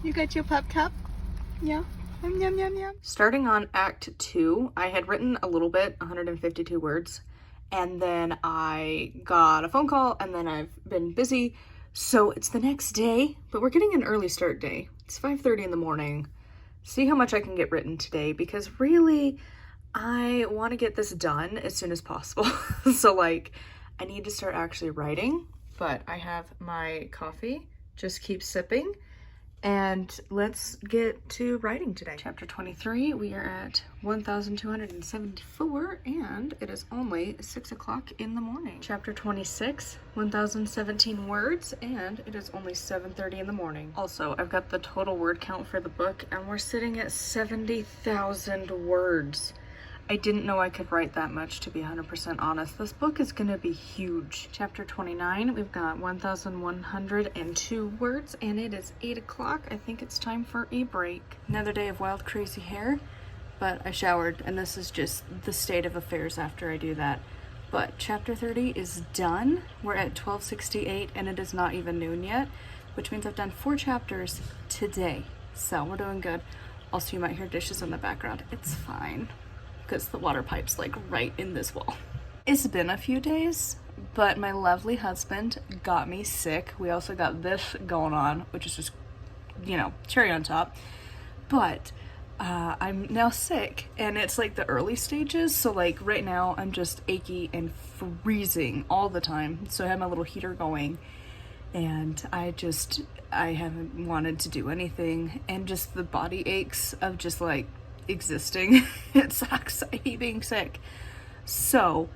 You got your pup cup? Yeah. Yum, yum, yum, yum. Starting on Act 2, I had written a little bit, 152 words, and then I got a phone call, and then I've been busy, so it's the next day, but we're getting an early start day. It's 5:30 in the morning. See how much I can get written today, because really, I want to get this done as soon as possible. So, like, I need to start actually writing, but I have my coffee. Just keep sipping. And let's get to writing today. Chapter 23, we are at 1,274, and it is only 6 o'clock in the morning. Chapter 26, 1,017 words, and it is only 7:30 in the morning. Also, I've got the total word count for the book, and we're sitting at 70,000 words. I didn't know I could write that much, to be 100% honest. This book is gonna be huge. Chapter 29, we've got 1,102 words, and it is 8 o'clock. I think it's time for a break. Another day of wild, crazy hair, but I showered, and this is just the state of affairs after I do that. But chapter 30 is done. We're at 12:68, and it is not even noon yet, which means I've done 4 chapters today. So we're doing good. Also, you might hear dishes in the background. It's fine, because the water pipe's like right in this wall. It's been a few days, but my lovely husband got me sick. We also got this going on, which is just, you know, cherry on top. But I'm now sick, and it's like the early stages, so like right now I'm just achy and freezing all the time. So I have my little heater going, and I haven't wanted to do anything, and just the body aches of just like existing. It sucks. I hate being sick. So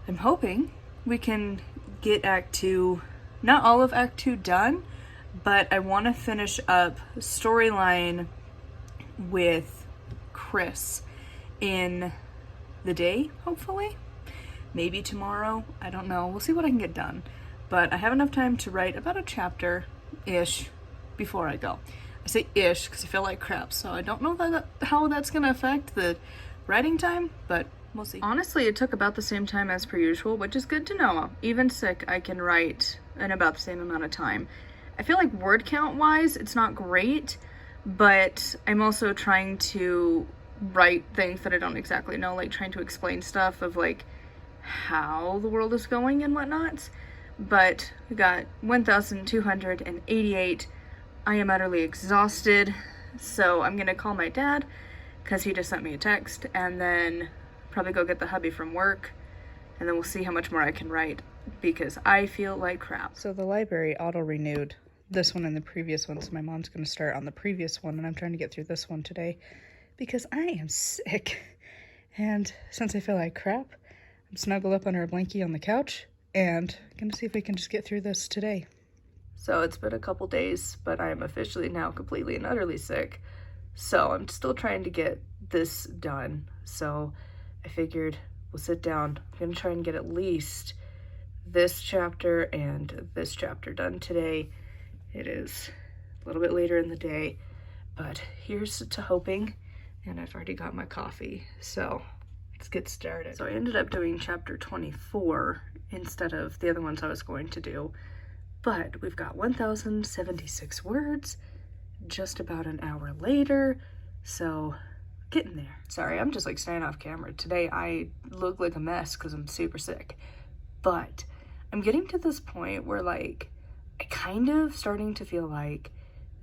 I'm hoping we can get Act 2, not all of Act 2 done, but I want to finish up storyline with Chris in the day, hopefully. Maybe tomorrow. I don't know. We'll see what I can get done. But I have enough time to write about a chapter-ish before I go. I say ish because I feel like crap, so I don't know how that's gonna affect the writing time, but we'll see. Honestly, it took about the same time as per usual, which is good to know. Even sick, I can write in about the same amount of time. I feel like word count wise, it's not great, but I'm also trying to write things that I don't exactly know, like trying to explain stuff of like how the world is going and whatnot. But we got 1,288. I am utterly exhausted, so I'm gonna call my dad because he just sent me a text, and then probably go get the hubby from work, and then we'll see how much more I can write because I feel like crap. So the library auto-renewed this one and the previous one, so my mom's gonna start on the previous one, and I'm trying to get through this one today because I am sick. And since I feel like crap, I'm snuggled up under a blankie on the couch and gonna see if we can just get through this today. So it's been a couple days, but I am officially now completely and utterly sick. So I'm still trying to get this done. So I figured we'll sit down. I'm gonna try and get at least this chapter and this chapter done today. It is a little bit later in the day, but here's to hoping. And I've already got my coffee, so let's get started. So I ended up doing chapter 24 instead of the other ones I was going to do. But we've got 1,076 words, just about an hour later, so getting there. Sorry, I'm just like staying off camera. Today I look like a mess because I'm super sick. But I'm getting to this point where like, I kind of starting to feel like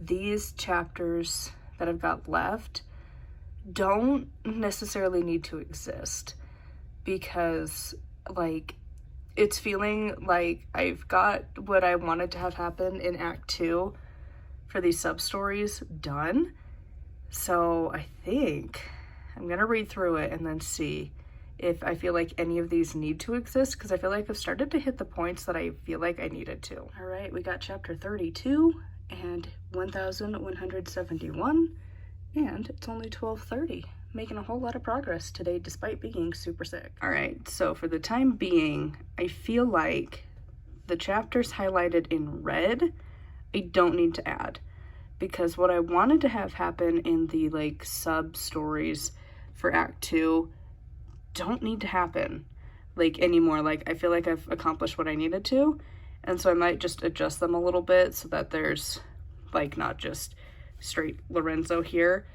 these chapters that I've got left don't necessarily need to exist, because like, it's feeling like I've got what I wanted to have happen in Act 2 for these sub-stories done. So I think I'm gonna read through it and then see if I feel like any of these need to exist, because I feel like I've started to hit the points that I feel like I needed to. All right, we got chapter 32 and 1,171, and it's only 12:30. Making a whole lot of progress today despite being super sick. All right, so for the time being, I feel like the chapters highlighted in red, I don't need to add, because what I wanted to have happen in the like sub stories for Act 2 don't need to happen like anymore. Like, I feel like I've accomplished what I needed to, and so I might just adjust them a little bit so that there's like not just straight Lorenzo here.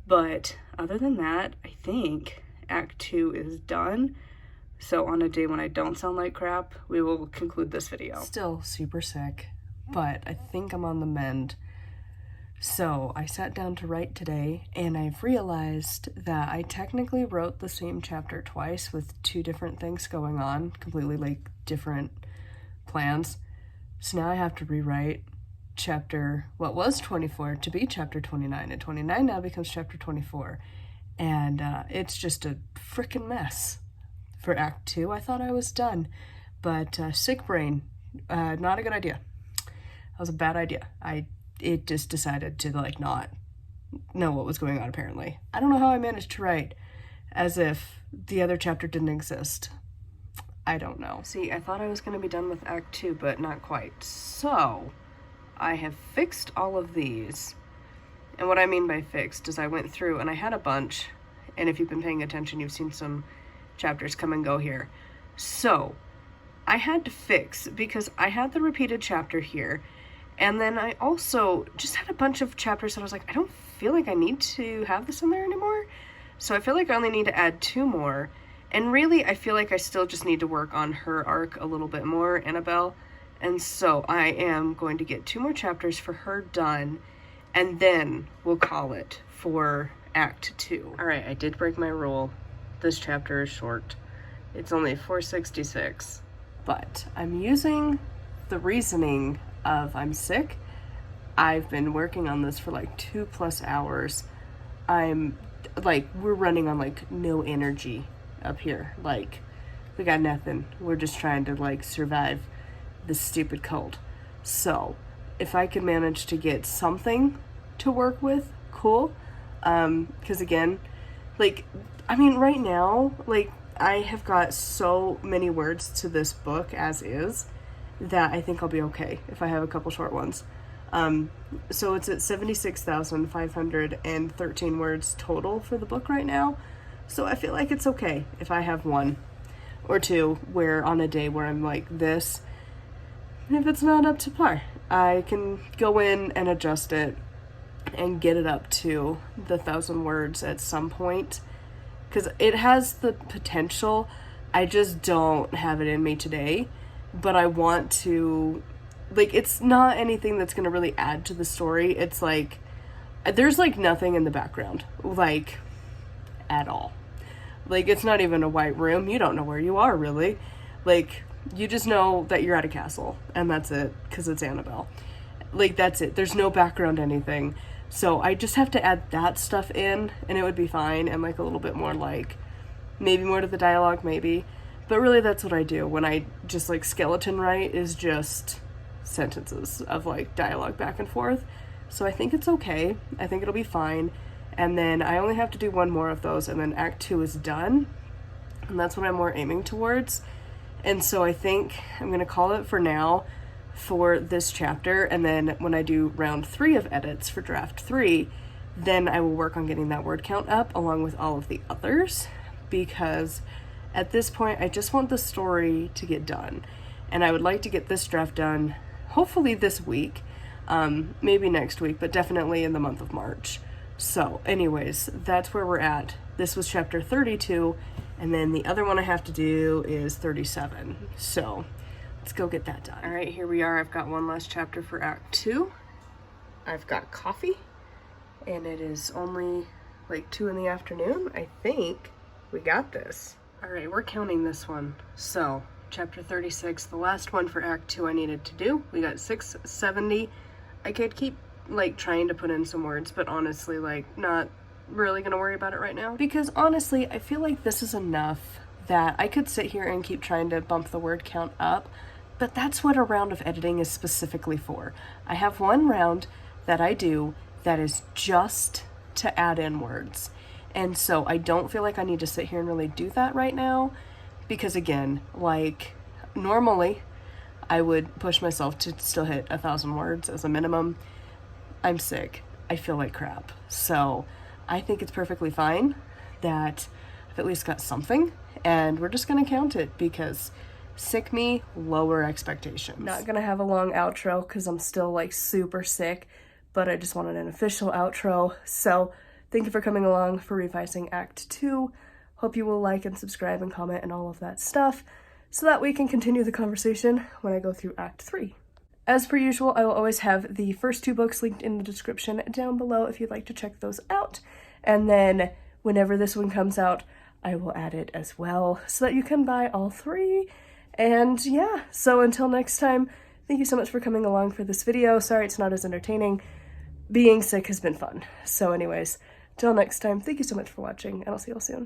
But other than that, I think Act 2 is done. So on a day when I don't sound like crap, we will conclude this video. Still super sick, but I think I'm on the mend. So I sat down to write today, and I've realized that I technically wrote the same chapter twice with two different things going on, completely like different plans. So now I have to rewrite chapter, what was 24 to be chapter 29, and 29 now becomes chapter 24. And it's just a freaking mess. For Act 2, I thought I was done, but sick brain, not a good idea. That was a bad idea. It just decided to like not know what was going on apparently. I don't know how I managed to write as if the other chapter didn't exist. I don't know. See, I thought I was going to be done with Act 2, but not quite. So, I have fixed all of these. And what I mean by fixed is I went through and I had a bunch, and if you've been paying attention, you've seen some chapters come and go here. So, I had to fix because I had the repeated chapter here, and then I also just had a bunch of chapters that I was like, I don't feel like I need to have this in there anymore. So I feel like I only need to add 2 more. And really, I feel like I still just need to work on her arc a little bit more, Annabelle. And so I am going to get 2 more chapters for her done, and then we'll call it for Act 2. All right, I did break my rule. This chapter is short. It's only 466. But I'm using the reasoning of I'm sick. I've been working on this for like 2+ hours. I'm like, we're running on like no energy up here. Like, we got nothing. We're just trying to like survive this stupid cold. So if I could manage to get something to work with, cool. Because again, like, I mean, right now, like, I have got so many words to this book as is that I think I'll be okay if I have a couple short ones. So it's at 76,513 words total for the book right now. So I feel like it's okay if I have 1 or 2 where on a day where I'm like this, if it's not up to par, I can go in and adjust it and get it up to the 1,000 words at some point. Because it has the potential. I just don't have it in me today. But I want to, like, it's not anything that's going to really add to the story. It's like, there's like nothing in the background, like, at all. Like, it's not even a white room. You don't know where you are, really. Like, you just know that you're at a castle, and that's it, because it's Annabelle. Like, that's it. There's no background anything. So I just have to add that stuff in, and it would be fine, and like a little bit more, like, maybe more to the dialogue, maybe. But really, that's what I do when I just like skeleton write, is just sentences of like dialogue back and forth. So I think it's okay. I think it'll be fine. And then I only have to do 1 more of those, and then Act 2 is done. And that's what I'm more aiming towards. And so I think I'm going to call it for now for this chapter. And then when I do round 3 of edits for draft 3, then I will work on getting that word count up along with all of the others. Because at this point, I just want the story to get done. And I would like to get this draft done, hopefully this week, maybe next week, but definitely in the month of March. So anyways, that's where we're at. This was chapter 32, and then the other one I have to do is 37. So let's go get that done. All right, here we are. I've got 1 last chapter for Act 2. I've got coffee, and it is only like 2 in the afternoon. I think we got this. All right, we're counting this one. So chapter 36, the last one for Act 2 I needed to do. We got 670. I could keep like trying to put in some words, but honestly, like, not really gonna worry about it right now. Because honestly, I feel like this is enough that I could sit here and keep trying to bump the word count up, but that's what a round of editing is specifically for. I have 1 round that I do that is just to add in words. And so I don't feel like I need to sit here and really do that right now, because again, like, normally I would push myself to still hit 1,000 words as a minimum. I'm sick. I feel like crap. So I think it's perfectly fine that I've at least got something, and we're just going to count it because sick me, lower expectations. Not going to have a long outro because I'm still like super sick, but I just wanted an official outro. So thank you for coming along for revising Act 2. Hope you will like and subscribe and comment and all of that stuff so that we can continue the conversation when I go through Act 3. As per usual, I will always have the first 2 books linked in the description down below if you'd like to check those out. And then whenever this one comes out, I will add it as well so that you can buy all 3. And yeah, so until next time, thank you so much for coming along for this video. Sorry it's not as entertaining. Being sick has been fun. So anyways, till next time, thank you so much for watching, and I'll see you all soon.